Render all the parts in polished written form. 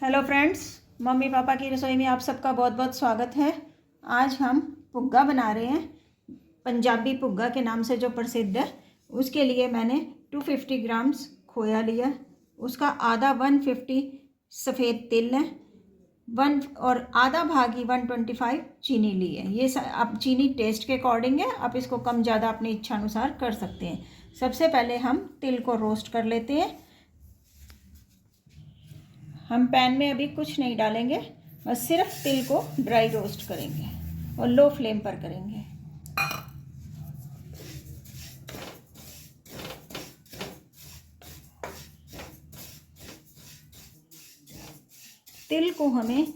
Hello friends, mummy papa की रसोई में आप सबका बहुत बहुत स्वागत है। आज हम पुग्गा बना रहे हैं। पंजाबी पुग्गा के नाम से जो प्रसिद्ध है, उसके लिए मैंने 250 ग्राम्स खोया लिया, उसका आधा 150 सफ़ेद तिल है, वन और आधा भाग ही 125 चीनी ली है। ये आप चीनी टेस्ट के अकॉर्डिंग है, आप इसको कम ज़्यादा अपनी इच्छा अनुसार कर सकते हैं। सबसे पहले हम तिल को रोस्ट कर लेते हैं। हम पैन में अभी कुछ नहीं डालेंगे, बस सिर्फ तिल को ड्राई रोस्ट करेंगे और लो फ्लेम पर करेंगे। तिल को हमें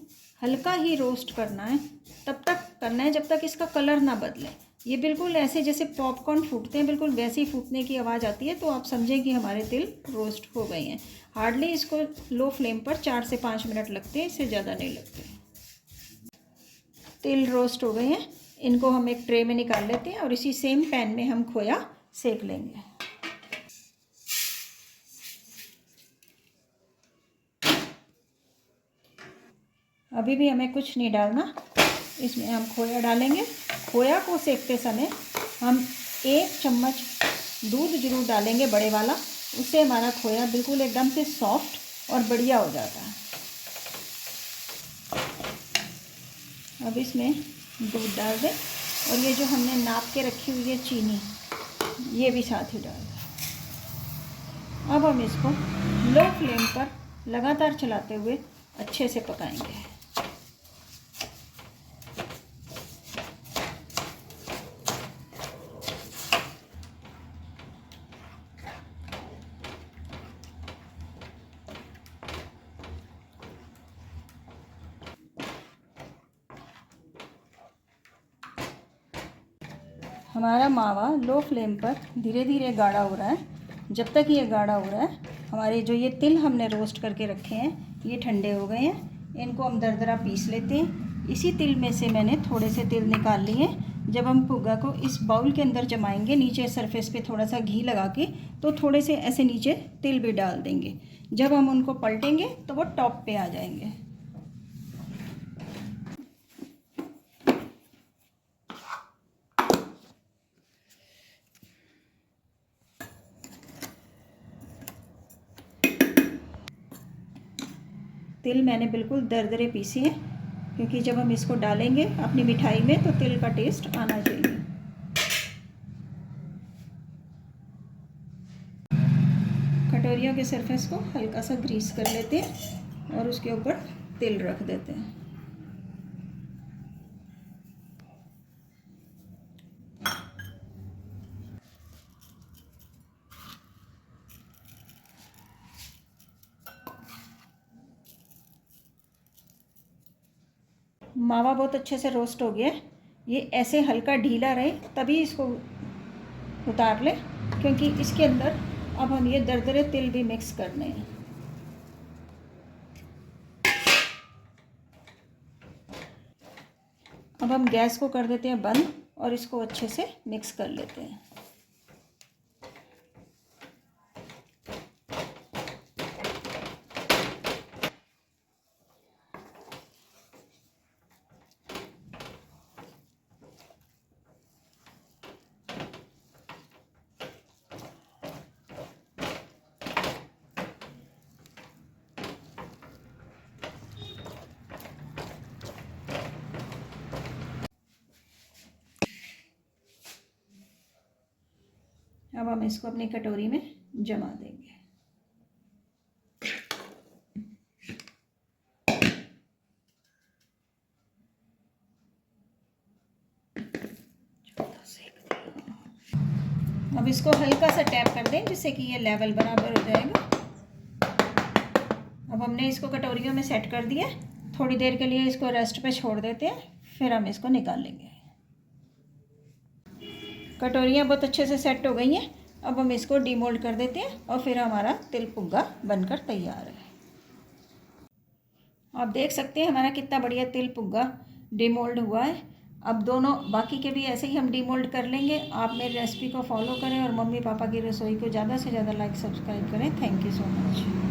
हल्का ही रोस्ट करना है, तब तक करना है जब तक इसका कलर ना बदले। ये बिल्कुल ऐसे जैसे पॉपकॉर्न फूटते हैं, बिल्कुल वैसे ही फूटने की आवाज़ आती है, तो आप समझें कि हमारे तिल रोस्ट हो गए हैं। हार्डली इसको लो फ्लेम पर 4 से 5 मिनट लगते हैं, इससे ज़्यादा नहीं लगते। तिल रोस्ट हो गए हैं, इनको हम एक ट्रे में निकाल लेते हैं और इसी सेम पैन में हम खोया सेक लेंगे। अभी भी हमें कुछ नहीं डालना, इसमें हम खोया डालेंगे। खोया को सेकते समय हम 1 चम्मच दूध जरूर डालेंगे, बड़े वाला, उससे हमारा खोया बिल्कुल एकदम से सॉफ्ट और बढ़िया हो जाता है। अब इसमें दूध डाल दें और ये जो हमने नाप के रखी हुई है चीनी, ये भी साथ ही डाल दें। अब हम इसको लो फ्लेम पर लगातार चलाते हुए अच्छे से पकाएंगे। हमारा मावा लो फ्लेम पर धीरे धीरे गाढ़ा हो रहा है। जब तक ये गाढ़ा हो रहा है, हमारे जो ये तिल हमने रोस्ट करके रखे हैं ये ठंडे हो गए हैं। इनको हम दरदरा पीस लेते हैं। इसी तिल में से मैंने थोड़े से तिल निकाल लिए हैं। जब हम पुग्गा को इस बाउल के अंदर जमाएंगे, नीचे सरफेस पे थोड़ा सा घी लगा के, तो थोड़े से ऐसे नीचे तिल भी डाल देंगे। जब हम उनको पलटेंगे तो वो टॉप पे आ जाएंगे। तिल मैंने बिल्कुल दरदरे पीसे हैं, क्योंकि जब हम इसको डालेंगे अपनी मिठाई में तो तिल का टेस्ट आना चाहिए। कटोरियों के सरफेस को हल्का सा ग्रीस कर लेते हैं और उसके ऊपर तिल रख देते हैं। मावा बहुत अच्छे से रोस्ट हो गया है। ये ऐसे हल्का ढीला रहे तभी इसको उतार लें, क्योंकि इसके अंदर अब हम ये दरदरे तिल भी मिक्स करने हैं। अब हम गैस को कर देते हैं बंद और इसको अच्छे से मिक्स कर लेते हैं। अब हम इसको अपनी कटोरी में जमा देंगे। अब इसको हल्का सा टैप कर दें जिससे कि ये लेवल बराबर हो जाएगा। अब हमने इसको कटोरियों में सेट कर दिया। थोड़ी देर के लिए इसको रेस्ट पे छोड़ देते हैं, फिर हम इसको निकाल लेंगे। कटोरियाँ बहुत अच्छे से सेट हो गई हैं। अब हम इसको डीमोल्ड कर देते हैं और फिर हमारा तिल पुग्गा बनकर तैयार है। आप देख सकते हैं हमारा कितना बढ़िया तिल पुग्गा डीमोल्ड हुआ है। अब दोनों बाकी के भी ऐसे ही हम डीमोल्ड कर लेंगे। आप मेरी रेसिपी को फॉलो करें और मम्मी पापा की रसोई को ज़्यादा से ज़्यादा लाइक सब्सक्राइब करें। Thank you so much.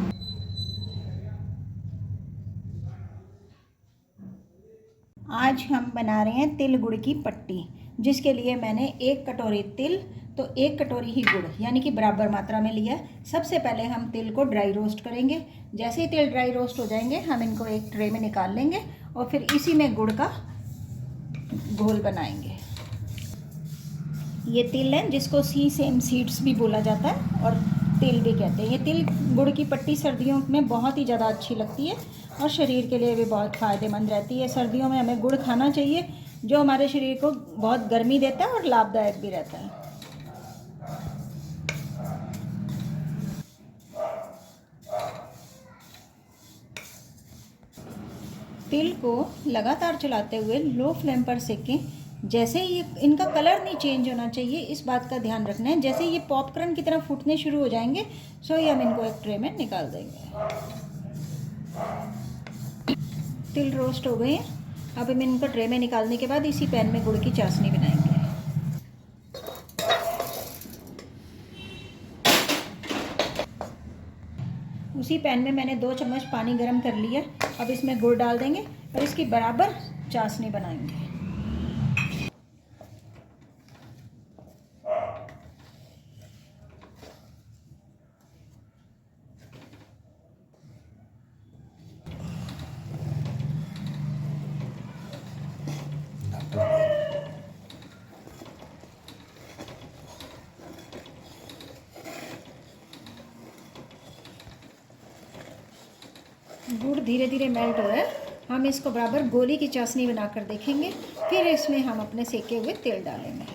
आज हम बना रहे हैं तिल गुड़ की पट्टी, जिसके लिए मैंने 1 कटोरी तिल तो 1 कटोरी ही गुड़ यानी कि बराबर मात्रा में लिया है। सबसे पहले हम तिल को ड्राई रोस्ट करेंगे। जैसे ही तिल ड्राई रोस्ट हो जाएंगे हम इनको एक ट्रे में निकाल लेंगे और फिर इसी में गुड़ का घोल बनाएंगे। ये तिल है जिसको सेम सीड्स भी बोला जाता है और तिल भी कहते हैं। ये तिल गुड़ की पट्टी सर्दियों में बहुत ही ज़्यादा अच्छी लगती है और शरीर के लिए भी बहुत फ़ायदेमंद रहती है। सर्दियों में हमें गुड़ खाना चाहिए जो हमारे शरीर को बहुत गर्मी देता है और लाभदायक भी रहता है। तिल को लगातार चलाते हुए लो फ्लेम पर सेकें। जैसे ये इनका कलर नहीं चेंज होना चाहिए, इस बात का ध्यान रखना है। जैसे ये पॉपकॉर्न की तरह फूटने शुरू हो जाएंगे सो ही हम इनको एक ट्रे में निकाल देंगे। तिल रोस्ट हो गए हैं। अब हम इनको ट्रे में निकालने के बाद इसी पैन में गुड़ की चाशनी बनाएंगे। उसी पैन में मैंने 2 चम्मच पानी गर्म कर लिया। अब इसमें गुड़ डाल देंगे और इसकी बराबर चाशनी बनाएंगे। गुड़ धीरे धीरे मेल्ट हो रहा है। हम इसको बराबर गोली की चाशनी बनाकर देखेंगे। फिर इसमें हम अपने सेके हुए तेल डालेंगे।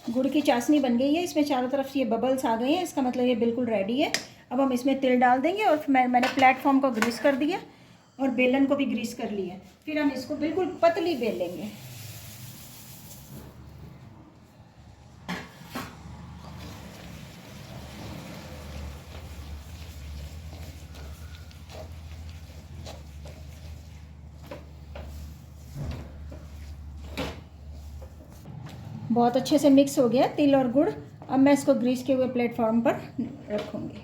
गुड़ की चाशनी बन गई है। इसमें चारों तरफ से ये बबल्स आ गए हैं, इसका मतलब ये बिल्कुल रेडी है। अब हम इसमें तिल डाल देंगे और मैंने प्लेटफॉर्म को ग्रीस कर दिया और बेलन को भी ग्रीस कर लिया। फिर हम इसको बिल्कुल पतली बेल लेंगे। बहुत अच्छे से मिक्स हो गया तिल और गुड़। अब मैं इसको ग्रीस के हुए प्लेटफॉर्म पर रखूँगी।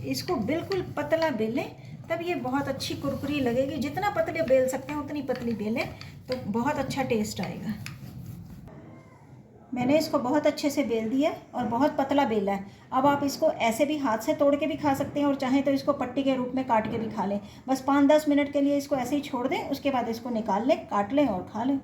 इसको बिल्कुल पतला बेलें, तब ये बहुत अच्छी कुरकुरी लगेगी। जितना पतले बेल सकते हैं उतनी पतली बेलें तो बहुत अच्छा टेस्ट आएगा। मैंने इसको बहुत अच्छे से बेल दिया और बहुत पतला बेला है। अब आप इसको ऐसे भी हाथ से तोड़ के भी खा सकते हैं और चाहें तो इसको पट्टी के रूप में काट के भी खा लें। बस 5-10 मिनट के लिए इसको ऐसे ही छोड़ दें, उसके बाद इसको निकाल लें, काट लें और खा लें।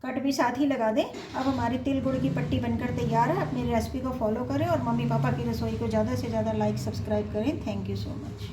कट भी साथ ही लगा दें। अब हमारी तिल गुड़ की पट्टी बनकर तैयार है। आप मेरी रेसिपी को फॉलो करें और मम्मी पापा की रसोई को ज़्यादा से ज़्यादा लाइक सब्सक्राइब करें। Thank you so much.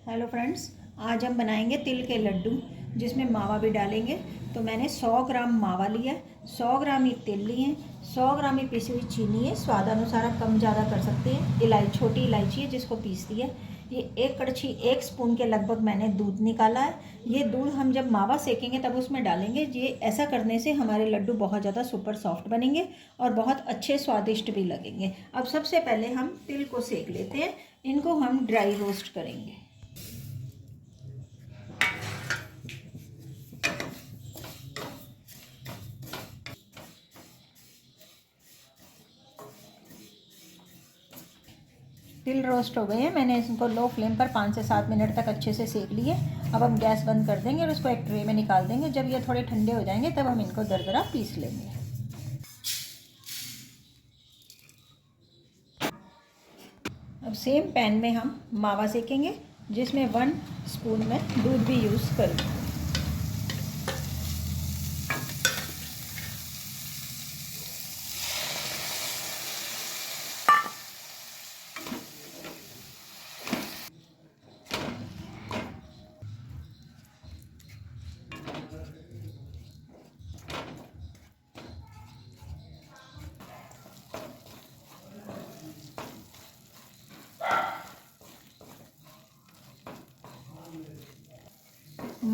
Hello friends, आज हम बनाएंगे तिल के लड्डू जिसमें मावा भी डालेंगे। तो मैंने 100 ग्राम मावा लिया है, 100 ग्राम ही तिल लिए हैं, 100 ग्राम ही पिसी हुई चीनी है। स्वाद अनुसार आप कम ज़्यादा कर सकते हैं। छोटी इलायची है जिसको पीस दिया। ये 1 कड़छी 1 स्पून के लगभग मैंने दूध निकाला है। ये दूध हम जब मावा सेकेंगे तब उसमें डालेंगे। ये ऐसा करने से हमारे लड्डू बहुत ज़्यादा सुपर सॉफ्ट बनेंगे और बहुत अच्छे स्वादिष्ट भी लगेंगे। अब सबसे पहले हम तिल को सेक लेते हैं। इनको हम ड्राई रोस्ट करेंगे। तिल रोस्ट हो गए हैं। मैंने इनको लो फ्लेम पर 5 से 7 मिनट तक अच्छे से सेक लिए। अब हम गैस बंद कर देंगे और उसको एक ट्रे में निकाल देंगे। जब ये थोड़े ठंडे हो जाएंगे तब हम इनको दरदरा पीस लेंगे। अब सेम पैन में हम मावा सेकेंगे जिसमें 1 स्पून में दूध भी यूज़ करूँगी।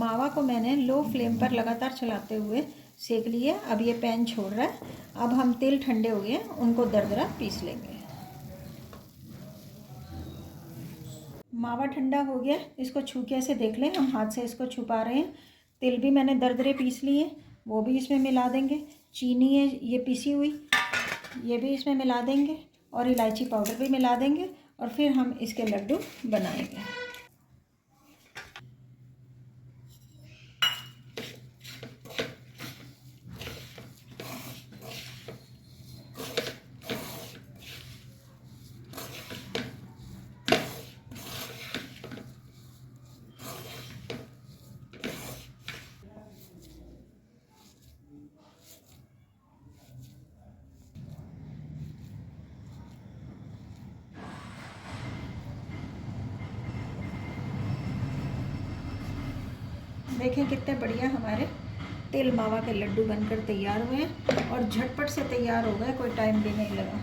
मावा को मैंने लो फ्लेम पर लगातार चलाते हुए सेक लिए। अब ये पैन छोड़ रहा है। अब हम तेल ठंडे हो गए, उनको दरदरा पीस लेंगे। मावा ठंडा हो गया, इसको छू के ऐसे देख लें, हम हाथ से इसको छुपा रहे हैं। तिल भी मैंने दरदरे पीस लिए, वो भी इसमें मिला देंगे। चीनी है ये पीसी हुई, ये भी इसमें मिला देंगे, और इलायची पाउडर भी मिला देंगे, और फिर हम इसके लड्डू बनाएंगे। देखें कितने बढ़िया हमारे तिल मावा के लड्डू बनकर तैयार हुए हैं, और झटपट से तैयार हो गए, कोई टाइम भी नहीं लगा।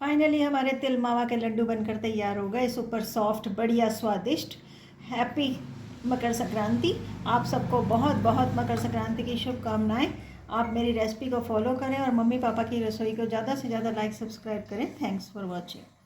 फाइनली हमारे तिल मावा के लड्डू बनकर तैयार हो गए, सुपर सॉफ्ट, बढ़िया स्वादिष्ट। हैप्पी मकर संक्रांति। आप सबको बहुत बहुत मकर संक्रांति की शुभकामनाएं। आप मेरी रेसिपी को फॉलो करें और मम्मी पापा की रसोई को ज़्यादा से ज़्यादा लाइक सब्सक्राइब करें। Thanks for watching.